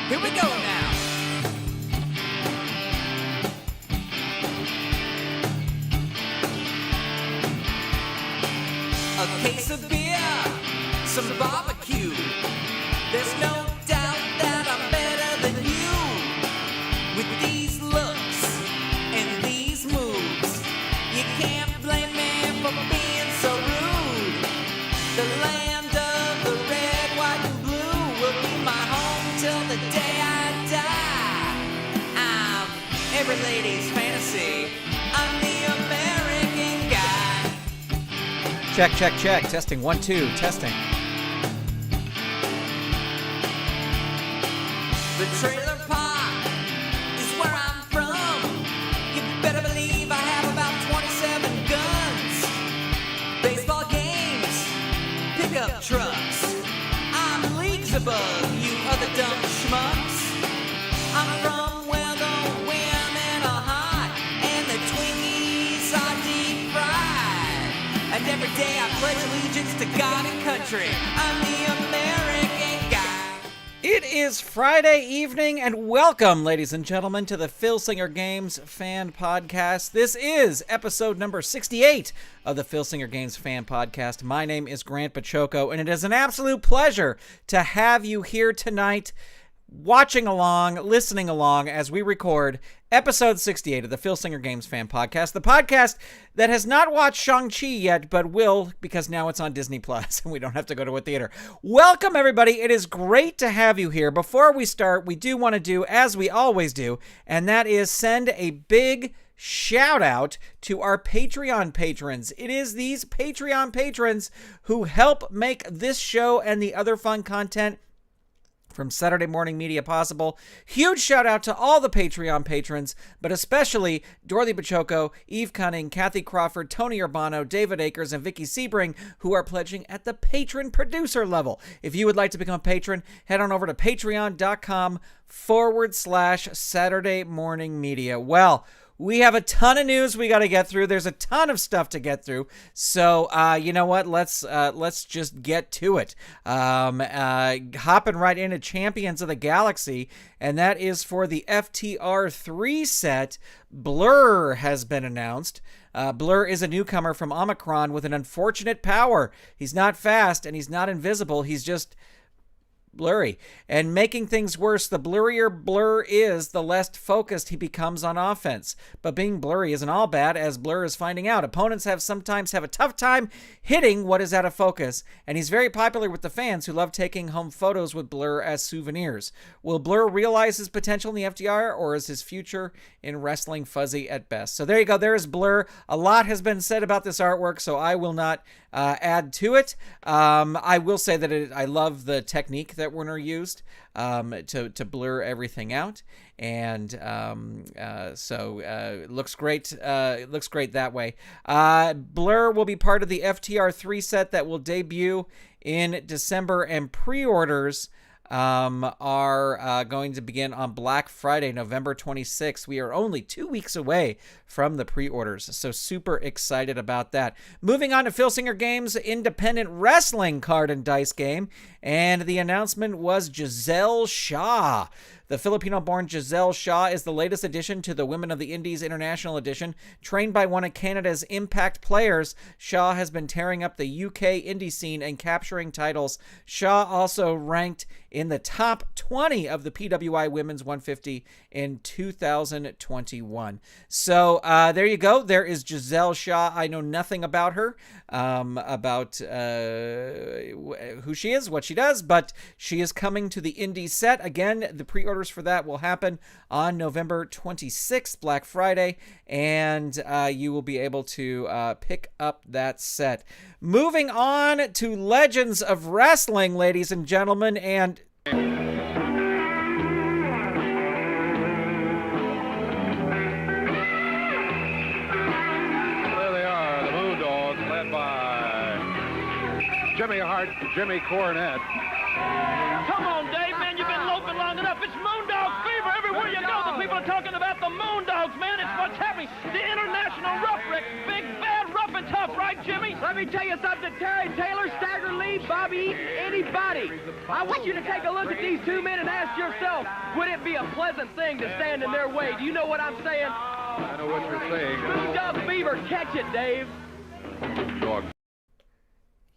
Here we go now. A case of beer, some barbecue. There's no doubt that I'm better than you. With these looks and these moves, you can't blame me for being so rude. The land of the red, white, and blue will be my home till the day I die. I'm every lady's fantasy. I'm the American guy. Check, check, check. Testing. 1, 2. Testing. The trailer park is where I'm from. You better believe I have about 27 guns. Baseball games, pickup trucks. I'm leagues above you other dumb schmucks. I'm from where the women are hot and the Twinkies are deep fried. And every day I pledge allegiance to God and country. I'm the American guy. It is Friday evening, and welcome, ladies and gentlemen, to the Filsinger Games Fan Podcast. This is episode number 68 of the Filsinger Games Fan Podcast. My name is Grant Pachoco, and it is an absolute pleasure to have you here tonight, watching along, listening along as we record episode 68 of the Filsinger Games Fan Podcast, the podcast that has not watched Shang-Chi yet, but will, because now it's on Disney Plus and we don't have to go to a theater. Welcome, everybody. It is great to have you here. Before we start, we do want to do, as we always do, and that is send a big shout out to our Patreon patrons. It is these Patreon patrons who help make this show and the other fun content from Saturday Morning Media possible. Huge shout out to all the Patreon patrons, but especially Dorothy Pachoco, Eve Cunning, Kathy Crawford, Tony Urbano, David Akers, and Vicky Sebring, who are pledging at the patron producer level. If you would like to become a patron, head on over to patreon.com/Saturday Morning Media. Well, we have a ton of news we got to get through. There's a ton of stuff to get through. So, you know what? Let's just get to it. Hopping right into Champions of the Galaxy, and that is for the FTR3 set. Blur has been announced. Blur is a newcomer from Omicron with an unfortunate power. He's not fast and he's not invisible. He's just blurry. And making things worse, the blurrier Blur is, the less focused he becomes on offense. But being blurry isn't all bad, as Blur is finding out. Opponents sometimes have a tough time hitting what is out of focus, and he's very popular with the fans who love taking home photos with Blur as souvenirs. Will Blur realize his potential in the FTR, or is his future in wrestling fuzzy at best? So there you go. There is Blur. A lot has been said about this artwork, so I will not add to it. I will say that I love the technique that Warner used to blur everything out, and so it looks great. Looks great that way. Blur will be part of the FTR3 set that will debut in December, and pre-orders are going to begin on Black Friday, November 26th. We are only 2 weeks away from the pre-orders, so super excited about that. Moving on to Filsinger Games independent wrestling card and dice game, and the announcement was Gisele Shaw. The Filipino-born Gisele Shaw is the latest addition to the Women of the Indies International Edition. Trained by one of Canada's Impact players, Shaw has been tearing up the UK indie scene and capturing titles. Shaw also ranked in the top 20 of the PWI Women's 150 in 2021. So there you go. There is Gisele Shaw. I know nothing about her, about who she is, what she does, but she is coming to the indie set. Again, the pre-orders for that will happen on November 26th, Black Friday, and you will be able to pick up that set. Moving on to Legends of Wrestling, ladies and gentlemen, and There they are, the Moondogs, led by Jimmy Hart, Jimmy Cornette. Come on, Dave, man, you've been loafing long enough. It's Moondog fever everywhere you go. The people are talking about the Moondogs, man. It's what's happening. The international rough wreck, big bad rough and tough, right, Jimmy? Let me tell you something, Terry Taylor, Stagger Lee, Bobby Eaton, anybody. I want you to take a look at these two men and ask yourself, would it be a pleasant thing to stand in their way? Do you know what I'm saying? I know what you're saying. Moondog Fever, catch it, Dave. Dog.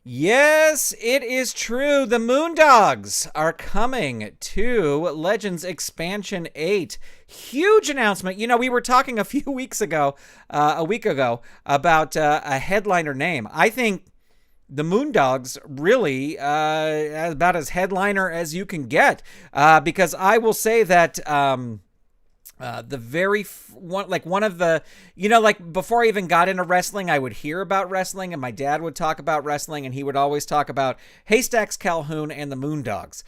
Yes, it is true. The Moondogs are coming to Legends Expansion 8. Huge announcement. You know, we were talking a week ago, about a headliner name. I think the Moondogs really about as headliner as you can get, because I will say that the very one of the, you know, like before I even got into wrestling, I would hear about wrestling and my dad would talk about wrestling and he would always talk about Haystacks Calhoun and the Moondogs.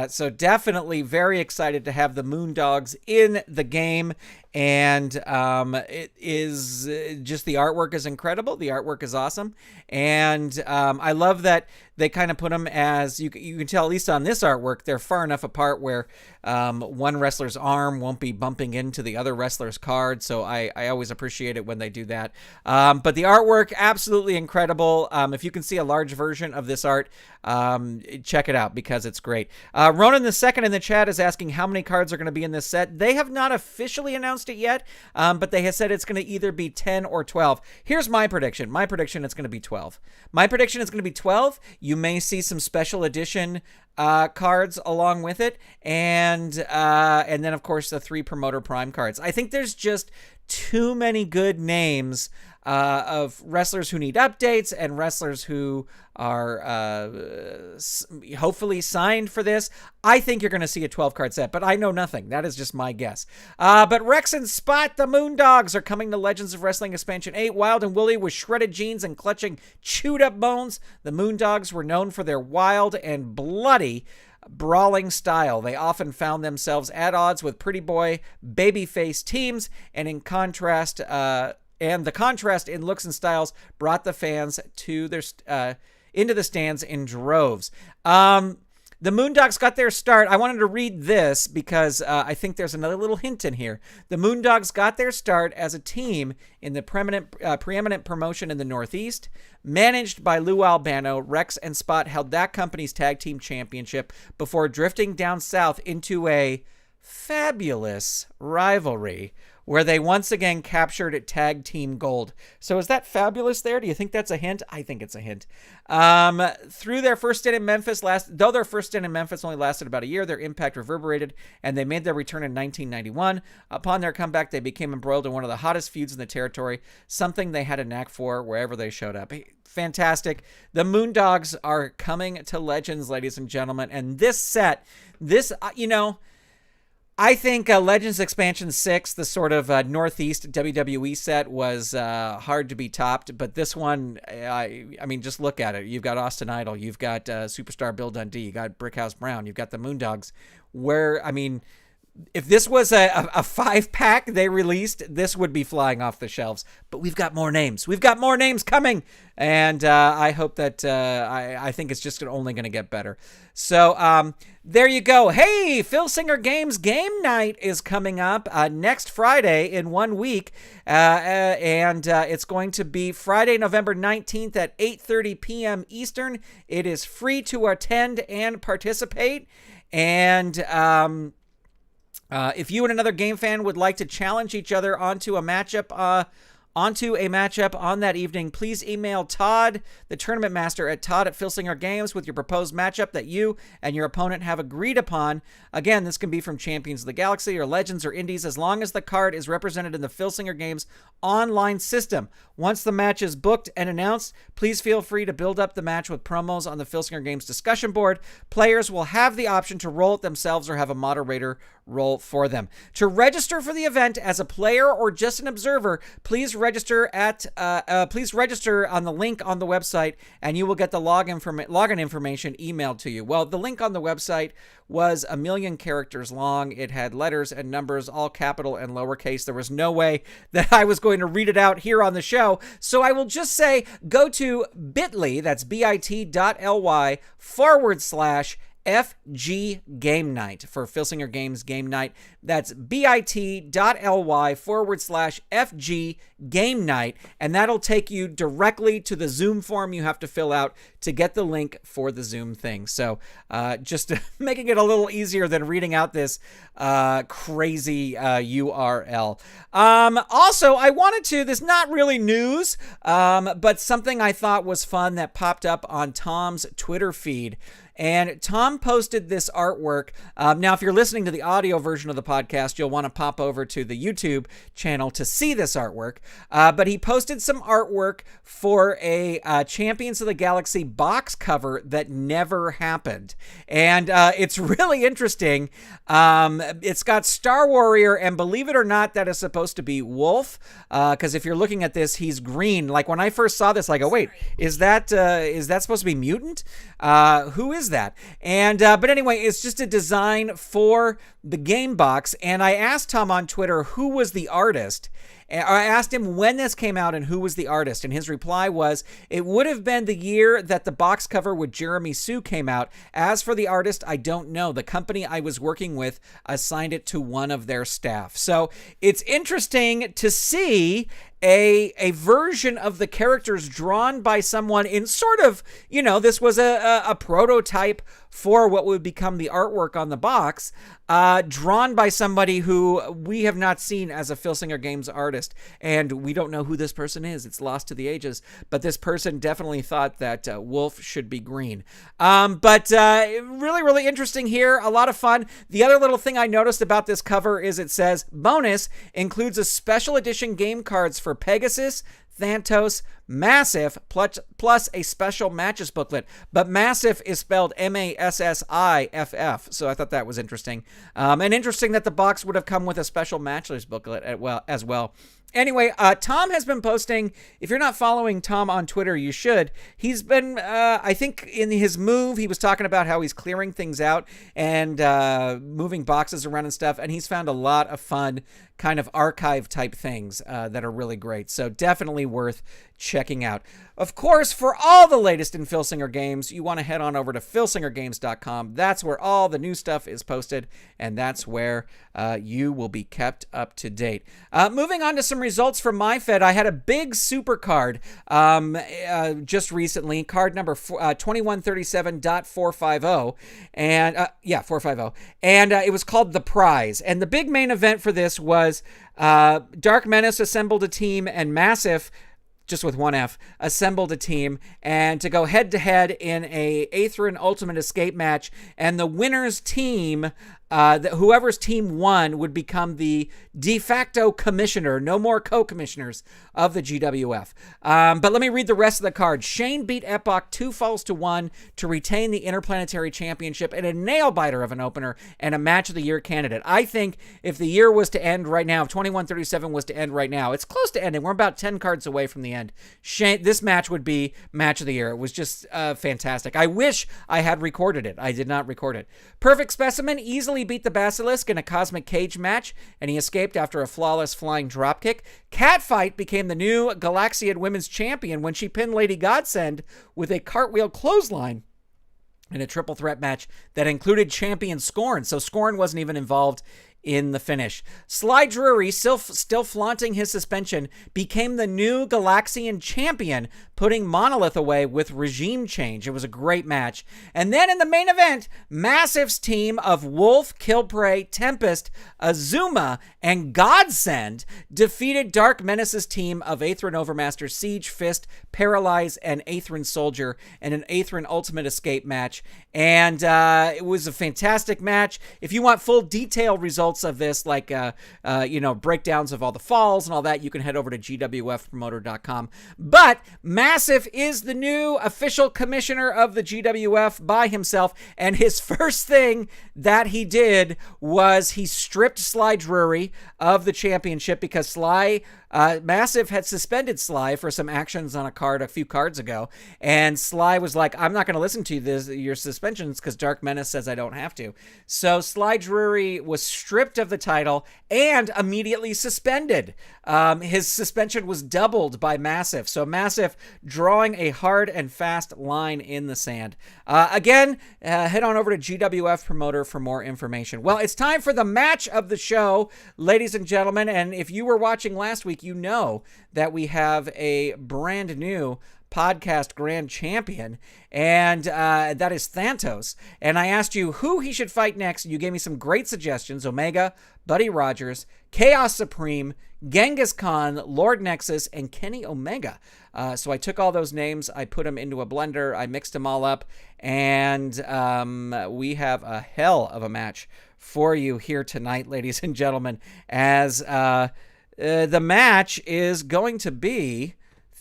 So definitely very excited to have the Moondogs in the game. And it is just, the artwork is incredible. The artwork is awesome. And I love that they kind of put them as, you can tell, at least on this artwork, they're far enough apart where one wrestler's arm won't be bumping into the other wrestler's card. So I always appreciate it when they do that. But the artwork, absolutely incredible. If you can see a large version of this art, check it out because it's great. Ronan the Second in the chat is asking how many cards are going to be in this set. They have not officially announced it yet, but they have said it's going to either be 10 or 12. Here's my prediction. My prediction is going to be 12. My prediction is going to be 12. You may see some special edition cards along with it, and then of course the 3 Promoter Prime cards. I think there's just too many good names of wrestlers who need updates and wrestlers who are hopefully signed for this. I think you're going to see a 12-card set, but I know nothing. That is just my guess. But Rex and Spot, the Moondogs, are coming to Legends of Wrestling Expansion 8. Wild and woolly with shredded jeans and clutching chewed-up bones, the Moondogs were known for their wild and bloody brawling style. They often found themselves at odds with pretty boy babyface teams, and in contrast, and the contrast in looks and styles brought the fans to their into the stands in droves. The Moondogs got their start. I wanted to read this because I think there's another little hint in here. The Moondogs got their start as a team in the preeminent promotion in the Northeast. Managed by Lou Albano, Rex and Spot held that company's tag team championship before drifting down south into a fabulous rivalry where they once again captured tag team gold. So is that fabulous there? Do you think that's a hint? I think it's a hint. Through their first stint in Memphis, though their first stint in Memphis only lasted about a year, their impact reverberated, and they made their return in 1991. Upon their comeback, they became embroiled in one of the hottest feuds in the territory, something they had a knack for wherever they showed up. Fantastic. The Moondogs are coming to Legends, ladies and gentlemen, and this set, I think Legends Expansion 6, the sort of Northeast WWE set, was hard to be topped. But this one, I mean, just look at it. You've got Austin Idol. You've got Superstar Bill Dundee. You got Brickhouse Brown. You've got the Moondogs. If this was a 5-pack they released, this would be flying off the shelves. But we've got more names. We've got more names coming. And I hope that I think it's just only going to get better. So there you go. Hey, Filsinger Games Game Night is coming up next Friday in 1 week. And it's going to be Friday, November 19th at 8:30 p.m. Eastern. It is free to attend and participate. And if you and another game fan would like to challenge each other onto a matchup on that evening, please email Todd, the tournament master, at Todd@Filsinger Games with your proposed matchup that you and your opponent have agreed upon. Again, this can be from Champions of the Galaxy or Legends or Indies, as long as the card is represented in the Filsinger Games online system. Once the match is booked and announced, please feel free to build up the match with promos on the Filsinger Games discussion board. Players will have the option to roll it themselves or have a moderator roll for them. To register for the event as a player or just an observer, please register on the link on the website, and you will get the login information emailed to you. Well, the link on the website was 1 million characters long. It had letters and numbers, all capital and lowercase. There was no way that I was going to read it out here on the show. So I will just say, go to bit.ly, that's bit.ly/FGFP FG Game Night for Filsinger Games Game Night. That's bit.ly/FG Game Night, and that'll take you directly to the Zoom form you have to fill out to get the link for the Zoom thing. So just making it a little easier than reading out this crazy URL. Also, I wanted to, this is not really news, but something I thought was fun that popped up on Tom's Twitter feed. And Tom posted this artwork. Now, if you're listening to the audio version of the podcast, you'll want to pop over to the YouTube channel to see this artwork. But he posted some artwork for a Champions of the Galaxy box cover that never happened. And it's really interesting. It's got Star Warrior, and believe it or not, that is supposed to be Wolf. Because if you're looking at this, he's green. Like when I first saw this, I go, wait, is that supposed to be Mutant? Who is that? And but anyway, it's just a design for the game box, and I asked Tom on Twitter who was the artist. I asked him when this came out and who was the artist, and his reply was, it would have been the year that the box cover with Jeremy Sue came out. As for the artist, I don't know. The company I was working with assigned it to one of their staff. So it's interesting to see a version of the characters drawn by someone in sort of, this was a prototype for what would become the artwork on the box, drawn by somebody who we have not seen as a Filsinger Games artist, and we don't know who this person is. It's lost to the ages, but this person definitely thought that Wolf should be green. But really, really interesting here. A lot of fun. The other little thing I noticed about this cover is it says, bonus includes a special edition game cards for Pegasus, Thantos, Massive, plus a special matches booklet. But Massive is spelled Massiff, so I thought that was interesting. And interesting that the box would have come with a special matches booklet as well. Anyway, Tom has been posting. If you're not following Tom on Twitter, you should. He's been, I think in his move, he was talking about how he's clearing things out and moving boxes around and stuff. And he's found a lot of fun kind of archive type things that are really great. So definitely worth checking out. Of course, for all the latest in Filsinger Games, you want to head on over to filsingergames.com. That's where all the new stuff is posted, and that's where you will be kept up to date. Moving on to some results from MyFed, I had a big super card just recently, card number 2137.450, and 450, and it was called The Prize. And the big main event for this was Dark Menace assembled a team, and Massive, just with one F, assembled a team, and to go head-to-head in a Atherin Ultimate Escape match, and the winner's team, whoever's team won, would become the de facto commissioner, no more co-commissioners of the GWF. But let me read the rest of the card. Shane beat Epoch 2-1 to retain the Interplanetary Championship in a nail-biter of an opener and a Match of the Year candidate. I think if the year was to end right now, if 2137 was to end right now, it's close to ending. We're about 10 cards away from the end. Shane, this match would be Match of the Year. It was just fantastic. I wish I had recorded it. I did not record it. Perfect Specimen easily beat the Basilisk in a Cosmic Cage match, and he escaped after a flawless flying dropkick. Catfight became the new Galaxian Women's Champion when she pinned Lady Godsend with a cartwheel clothesline in a triple threat match that included champion Scorn. So Scorn wasn't even involved in the finish. Sly Drury, still flaunting his suspension, became the new Galaxian champion, putting Monolith away with regime change. It was a great match. And then in the main event, Massive's team of Wolf, Killprey, Tempest, Azuma, and Godsend defeated Dark Menace's team of Atherin Overmaster, Siege, Fist, Paralyze, and Atherin Soldier in an Atherin Ultimate Escape match. And it was a fantastic match. If you want full detailed results of this, like breakdowns of all the falls and all that, you can head over to gwfpromoter.com. But Massive is the new official commissioner of the GWF by himself, and his first thing that he did was he stripped Sly Drury of the championship because Sly Massive had suspended Sly for some actions on a card a few cards ago, and Sly was like, I'm not going to listen to your suspensions because Dark Menace says I don't have to. So Sly Drury was stripped of the title and immediately suspended. His suspension was doubled by Massive. So Massive drawing a hard and fast line in the sand. Again, head on over to GWF Promoter for more information. Well, it's time for the match of the show, ladies and gentlemen. And if you were watching last week, you know that we have a brand new podcast grand champion, and that is Thantos. And I asked you who he should fight next. You gave me some great suggestions: Omega, Buddy Rogers, Chaos Supreme, Genghis Khan, Lord Nexus, and Kenny Omega. So I took all those names, I put them into a blender, I mixed them all up, and we have a hell of a match for you here tonight, ladies and gentlemen, as the match is going to be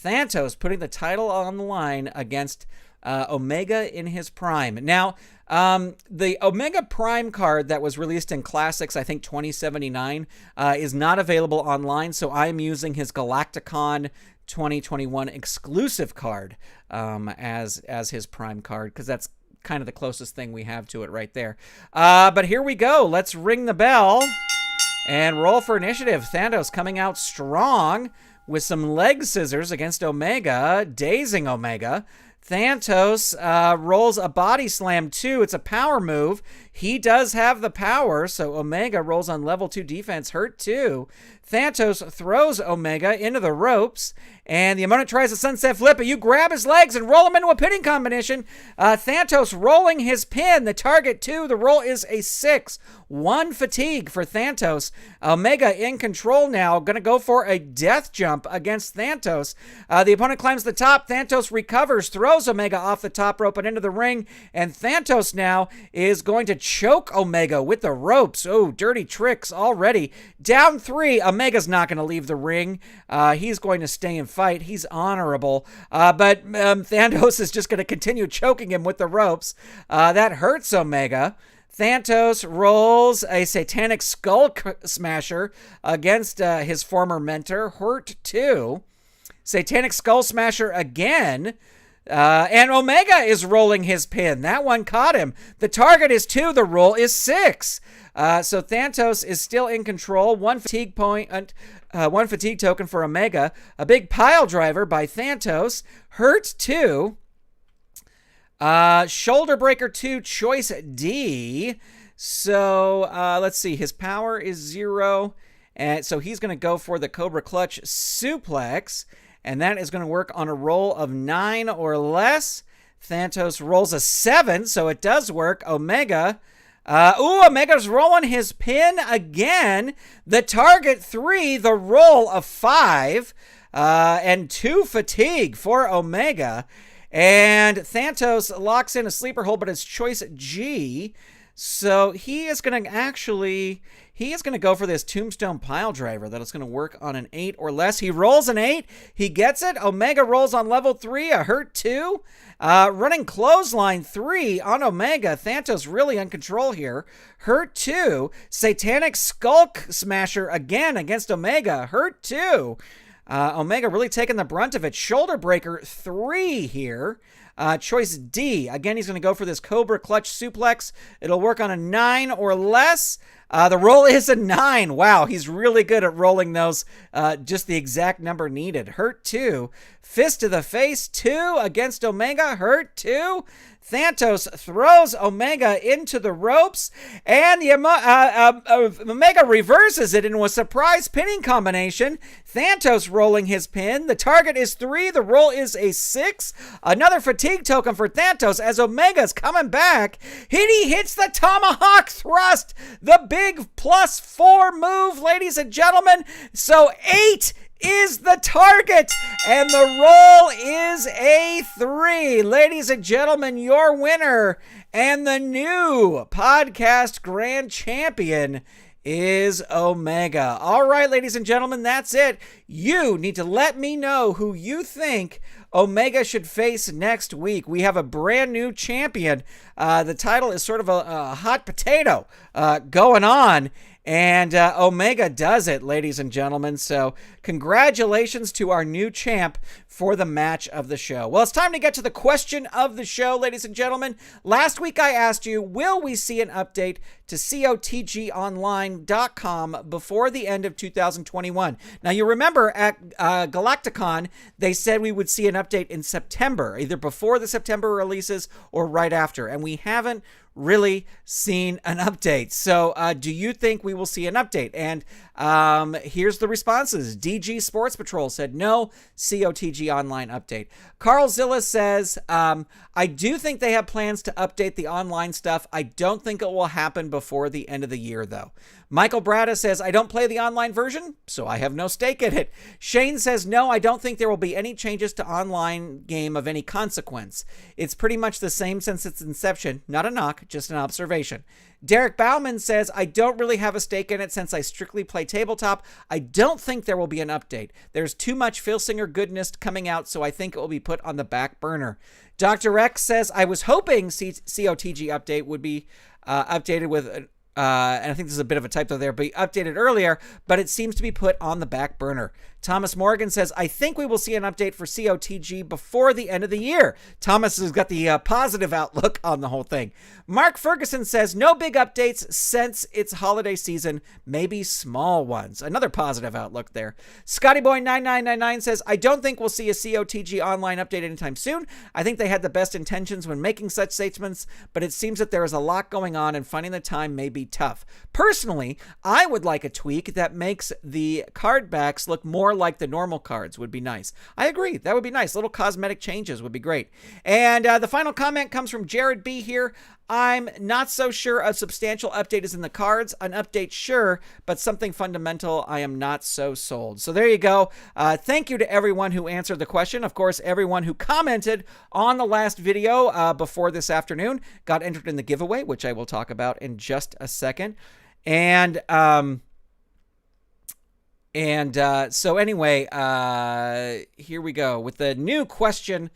Thantos putting the title on the line against Omega in his prime. Now, the Omega Prime card that was released in Classics, I think 2079, is not available online, so I'm using his Galacticon 2021 exclusive card as his Prime card, because that's kind of the closest thing we have to it right there. But here we go. Let's ring the bell and roll for initiative. Thantos coming out strong with some leg scissors against Omega, dazing Omega. Thantos rolls a body slam 2. It's a power move. He does have the power, so Omega rolls on level 2 defense, hurt 2. Thantos throws Omega into the ropes, and the opponent tries a sunset flip, but you grab his legs and roll him into a pinning combination. Thantos rolling his pin. The target 2. The roll is a 6. 1 fatigue for Thantos. Omega in control now. Going to go for a death jump against Thantos. The opponent climbs the top. Thantos recovers, throws Omega off the top rope and into the ring, and Thantos now is going to choke Omega with the ropes. Oh, dirty tricks already. Down 3. Omega's not going to leave the ring. He's going to stay and fight. He's honorable. But Thantos is just going to continue choking him with the ropes. That hurts Omega. Thantos rolls a satanic skull smasher against his former mentor, hurt 2. Satanic skull smasher again. And Omega is rolling his pin. That one caught him. The target is 2. The roll is 6. So Thantos is still in control. 1 fatigue point, 1 fatigue token for Omega. A big pile driver by Thantos. Hurt 2. Shoulder breaker 2, choice D. So let's see. His power is 0. And so he's going to go for the Cobra Clutch suplex. And that is going to work on a roll of 9 or less. Thantos rolls a 7, so it does work. Omega. Omega's rolling his pin again. The target 3, the roll of 5. And 2 fatigue for Omega. And Thantos locks in a sleeper hold, but it's choice G. So he is going to go for this tombstone pile driver that is going to work on an 8 or less. He rolls an 8. He gets it. Omega rolls on level 3, a hurt 2. Running clothesline 3 on Omega. Thantos really in control here. Hurt 2. Satanic Skulk Smasher again against Omega. Hurt 2. Omega really taking the brunt of it. Shoulder breaker 3 here. Choice D. Again, he's going to go for this Cobra Clutch suplex. It'll work on a 9 or less. The roll is a 9. Wow, he's really good at rolling those, just the exact number needed. Hurt 2. Fist to the face 2 against Omega. Hurt 2. Thantos throws Omega into the ropes, and Omega reverses it into a surprise pinning combination. Thantos rolling his pin. The target is 3. The roll is a 6. Another fatigue token for Thantos as Omega's coming back. He hits the tomahawk thrust. The big +4 move, ladies and gentlemen. So 8 is the target, and the roll is a 3. Ladies and gentlemen, your winner and the new podcast grand champion is Omega. All right, ladies and gentlemen, that's it. You need to let me know who you think Omega should face next week. We have a brand new champion. The title is sort of a hot potato going on. And Omega does it, ladies and gentlemen. So congratulations to our new champ for the match of the show. Well, it's time to get to the question of the show, ladies and gentlemen. Last week I asked you, will we see an update to COTGOnline.com before the end of 2021? Now, you remember at Galacticon, they said we would see an update in September, either before the September releases or right after. And we haven't really seen an update. So do you think we will see an update? And here's the responses. DG Sports Patrol said no COTG Online update. Carl Zilla says, I do think they have plans to update the online stuff. I don't think it will happen before the end of the year, though. Michael Brada says, I don't play the online version, so I have no stake in it. Shane says, no, I don't think there will be any changes to online game of any consequence. It's pretty much the same since its inception. Not a knock, just an observation. Derek Bauman says, I don't really have a stake in it since I strictly play tabletop. I don't think there will be an update. There's too much Filsinger goodness coming out, so I think it will be put on the back burner. Dr. X says, I was hoping COTG update would be updated with and I think this is a bit of a typo there, but updated earlier, but it seems to be put on the back burner. Thomas Morgan says, I think we will see an update for COTG before the end of the year. Thomas has got the positive outlook on the whole thing. Mark Ferguson says, no big updates since it's holiday season, maybe small ones. Another positive outlook there. ScottyBoy9999 says, I don't think we'll see a COTG online update anytime soon. I think they had the best intentions when making such statements, but it seems that there is a lot going on and finding the time may be tough. Personally, I would like a tweak that makes the card backs look more like the normal cards would be nice. I agree. That would be nice. Little cosmetic changes would be great. And the final comment comes from Jared B here. I'm not so sure a substantial update is in the cards. An update, sure, but something fundamental, I am not so sold. So there you go. Thank you to everyone who answered the question. Of course, everyone who commented on the last video before this afternoon got entered in the giveaway, which I will talk about in just a second. And so anyway, here we go with the new question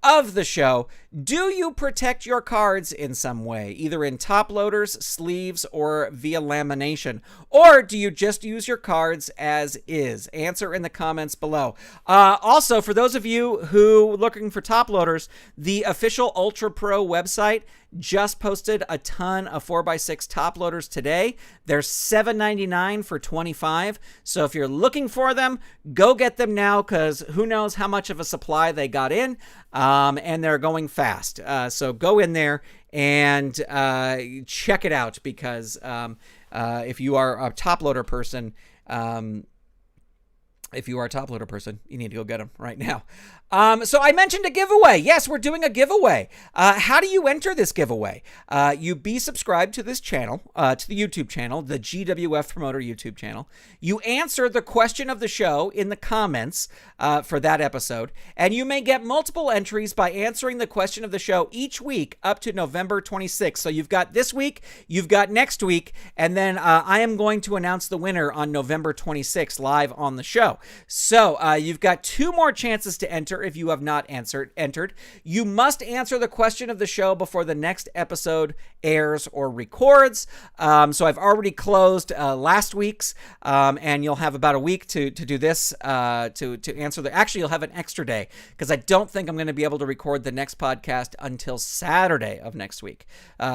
of the show. Do you protect your cards in some way, either in top loaders, sleeves, or via lamination? Or do you just use your cards as is? Answer in the comments below. Also, for those of you who looking for top loaders, the official Ultra Pro website just posted a ton of 4x6 top loaders today. They're $7.99 for 25. So if you're looking for them, go get them now, because who knows how much of a supply they got in, and they're going fast. So go in there and check it out, because if you are a top loader person, you need to go get them right now. So I mentioned a giveaway. Yes, we're doing a giveaway. How do you enter this giveaway? You be subscribed to this channel, to the YouTube channel, the GWF Promoter YouTube channel. You answer the question of the show in the comments for that episode, and you may get multiple entries by answering the question of the show each week up to November 26th. So you've got this week, you've got next week, and then I am going to announce the winner on November 26th live on the show. So you've got 2 more chances to enter if you have not entered. You must answer the question of the show before the next episode airs or records. So I've already closed last week's, and you'll have about a week to do this, to answer the. Actually, you'll have an extra day, because I don't think I'm going to be able to record the next podcast until Saturday of next week.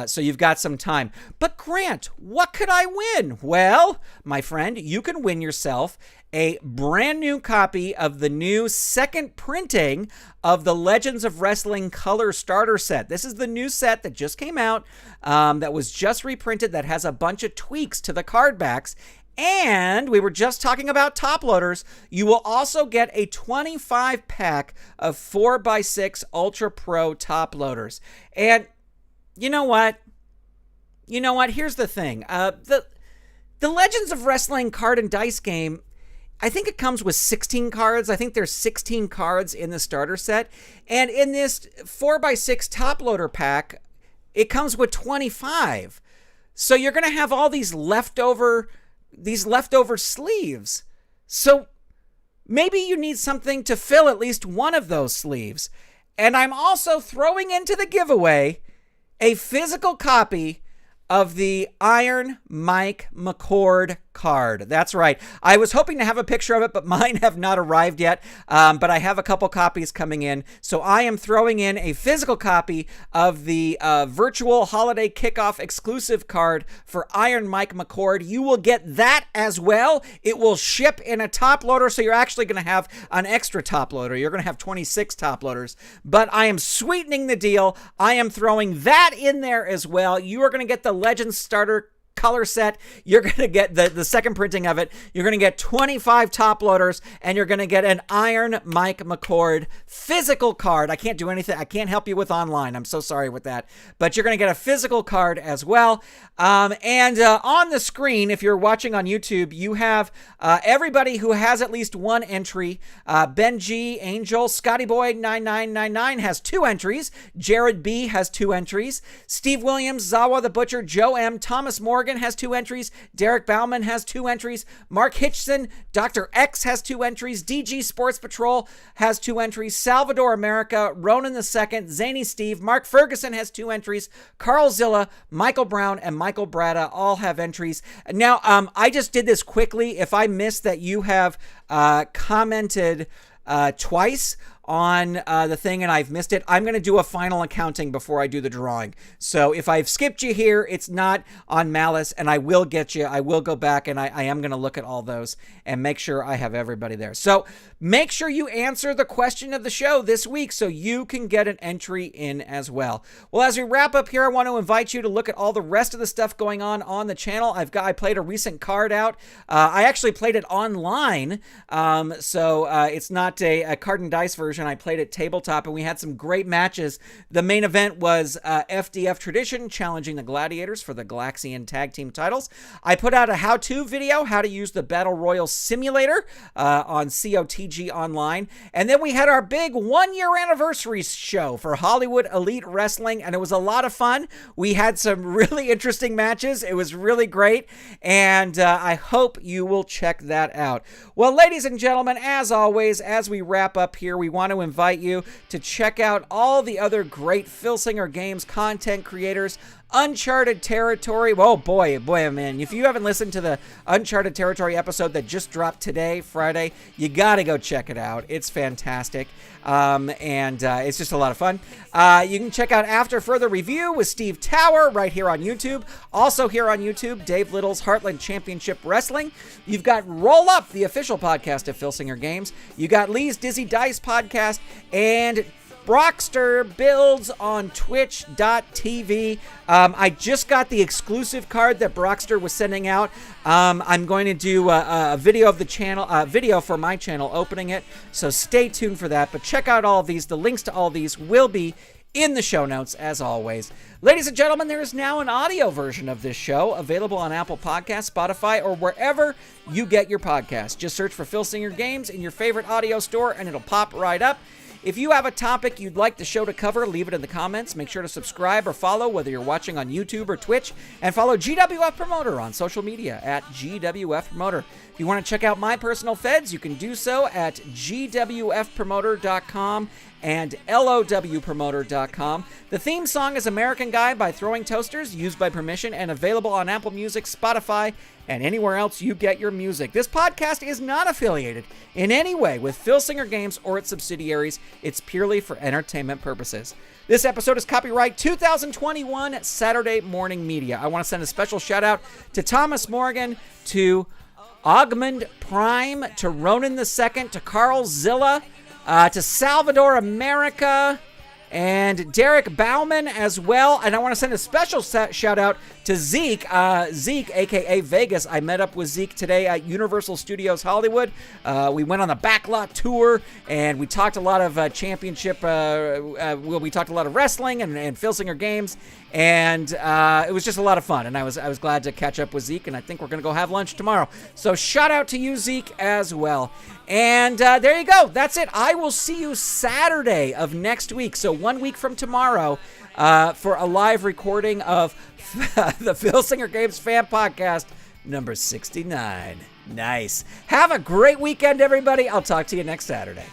So you've got some time. But Grant, what could I win? Well, my friend, you can win yourself a brand new copy of the new second printing of the Legends of Wrestling Color Starter Set. This is the new set that just came out, that was just reprinted, that has a bunch of tweaks to the card backs. And we were just talking about top loaders. You will also get a 25 pack of 4x6 Ultra Pro top loaders. And you know what? Here's the thing. The Legends of Wrestling card and dice game, I think it comes with 16 cards. I think there's 16 cards in the starter set. And in this 4x6 top loader pack, it comes with 25. So you're going to have all these leftover sleeves. So maybe you need something to fill at least one of those sleeves. And I'm also throwing into the giveaway a physical copy of the Iron Mike McCord card. That's right. I was hoping to have a picture of it, but mine have not arrived yet. But I have a couple copies coming in. So I am throwing in a physical copy of the virtual holiday kickoff exclusive card for Iron Mike McCord. You will get that as well. It will ship in a top loader. So you're actually going to have an extra top loader. You're going to have 26 top loaders. But I am sweetening the deal. I am throwing that in there as well. You are going to get the Legends Starter color set. You're going to get the second printing of it. You're going to get 25 top loaders, and you're going to get an Iron Mike McCord physical card. I can't do anything. I can't help you with online. I'm so sorry with that. But you're going to get a physical card as well. And on the screen, if you're watching on YouTube, you have everybody who has at least one entry. Ben G, Angel, Scotty Boy 9999 has 2 entries. Jared B has 2 entries. Steve Williams, Zawa the Butcher, Joe M, Thomas Morgan has 2 entries. Derek Bauman has 2 entries. Mark Hitchson, Dr. X has 2 entries. DG Sports Patrol has 2 entries. Salvador America, Ronan II, Zany Steve, Mark Ferguson has 2 entries. Carl Zilla, Michael Brown, and Michael Bratta all have entries. Now, I just did this quickly. If I missed that you have commented twice on the thing and I've missed it, I'm going to do a final accounting before I do the drawing. So if I've skipped you here, it's not on malice, and I will get you. I will go back, and I am going to look at all those and make sure I have everybody there. So make sure you answer the question of the show this week so you can get an entry in as well. Well, as we wrap up here, I want to invite you to look at all the rest of the stuff going on the channel. I played a recent card out. I actually played it online, so it's not a card and dice version. I played it tabletop, and we had some great matches. The main event was FDF Tradition challenging the Gladiators for the Galaxian Tag Team titles. I put out a how-to video, how to use the Battle Royal Simulator on COTG Online. And then we had our big 1-year anniversary show for Hollywood Elite Wrestling, and it was a lot of fun. We had some really interesting matches. It was really great, and I hope you will check that out. Well, ladies and gentlemen, as always, as we wrap up here, we want to invite you to check out all the other great Filsinger Games content creators. Uncharted Territory. Oh boy, man. If you haven't listened to the Uncharted Territory episode that just dropped today, Friday, you got to go check it out. It's fantastic. And it's just a lot of fun. You can check out After Further Review with Steve Tower right here on YouTube. Also here on YouTube, Dave Little's Heartland Championship Wrestling. You've got Roll Up, the official podcast of Filsinger Games. You got Lee's Dizzy Dice podcast, and Brockster builds on twitch.tv. I just got the exclusive card that Brockster was sending out. I'm going to do a video of the channel, video for my channel opening it. So stay tuned for that. But check out all of these. The links to all these will be in the show notes, as always. Ladies and gentlemen, there is now an audio version of this show available on Apple Podcasts, Spotify, or wherever you get your podcasts. Just search for Filsinger Games in your favorite audio store, and it'll pop right up. If you have a topic you'd like the show to cover, leave it in the comments. Make sure to subscribe or follow, whether you're watching on YouTube or Twitch, and follow GWF Promoter on social media at GWF Promoter. If you want to check out my personal feds, you can do so at gwfpromoter.com and lowpromoter.com. The theme song is American Guy by Throwing Toasters, used by permission and available on Apple Music, Spotify, and anywhere else you get your music. This podcast is not affiliated in any way with Filsinger Games or its subsidiaries. It's purely for entertainment purposes. This episode is copyright 2021 Saturday Morning Media. I want to send a special shout out to Thomas Morgan, to Augmund Prime, to Ronan II, to Carl Zilla, to Salvador America, and Derek Bauman as well. And I want to send a special shout out to Zeke, aka Vegas. I met up with Zeke today at Universal Studios Hollywood. We went on the backlot tour, and we talked a lot of championship. We talked a lot of wrestling and Filsinger Games, and it was just a lot of fun. And I was glad to catch up with Zeke, and I think we're gonna go have lunch tomorrow. So shout out to you, Zeke, as well. And there you go. That's it. I will see you Saturday of next week. So 1 week from tomorrow, for a live recording of the Filsinger Games Fan Podcast number 69. Nice. Have a great weekend, everybody. I'll talk to you next Saturday.